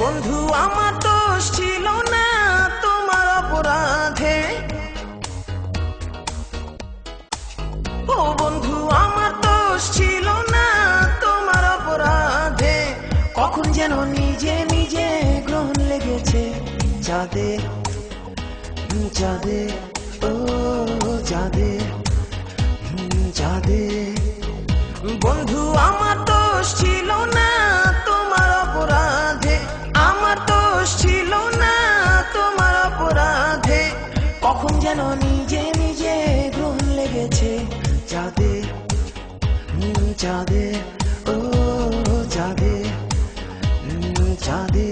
বন্ধু আমার দোষ ছিল না তোমার অপরাধে, ও বন্ধু আমার দোষ ছিল না তোমার অপরাধে। কখন যেন নিজে নিজে গ্রহণ লেগেছে চাঁদে চাঁদে, ও চাঁদে চাঁদে। বন্ধু আমার দোষ ছিল না তোমার অপরাধে, আমার দোষ ছিল না তোমার অপরাধে। কখন যেন নিজে নিজে গ্রহণ লেগেছে চাঁদে চাঁদে, ও চাঁদে চাঁদে।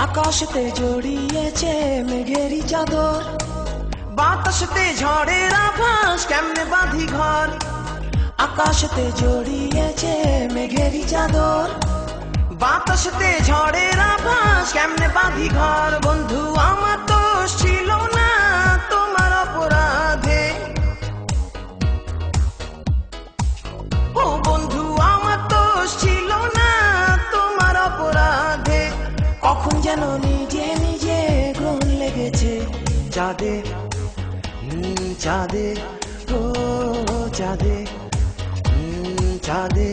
আকাশতে জড়িয়েছে মেঘেরি চাদর, বাতাসতে ঝড়ের আভাস কেমনে বাঁধি ঘর। আকাশতে জড়িয়েছে মেঘেরি চাদর, বাতাসতে ঝড়ের আভাস কেমনে বাঁধি ঘর। বন্ধু আমার দোষ ছিল না তোমার অপরাধে, ও বন্ধু আমার দোষ ছিল না তোমার অপরাধে। কখন যেন নিজে নিজে গ্রহণ লেগেছে চাঁদে চাঁদে, ও চাঁদে চাঁদে।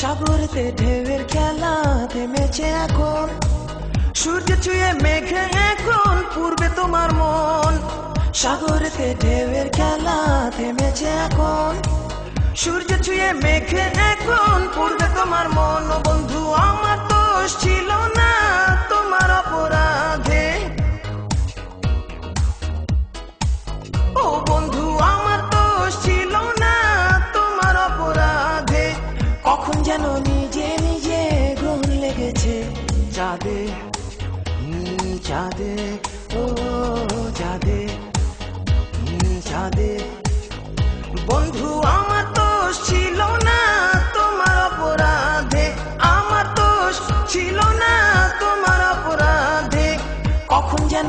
সাগরেতে ঢেউয়ের খেলা থেমেছে এখন, সূর্য ছুঁয়ে মেঘে এখন পূর্বে তোমার মন। সাগরেতে ঢেউয়ের খেলা থেমেছে এখন, সূর্য ছুঁয়ে মেঘে এখন পূর্বে তোমার মন। বন্ধু আমার দোষ ছিল না তোমার অপরাধে, ও বন্ধু আমার দোষ ছিল না তোমার অপরাধে। কখন যেন নিজে নিজে গ্রহণ লেগেছে চাঁদে চাঁদে, ও চাঁদে চাঁদে। বন্ধু আমার দোষ ছিল না তোমার অপরাধে, আমার দোষ ছিল না তোমার অপরাধে। কখন যেন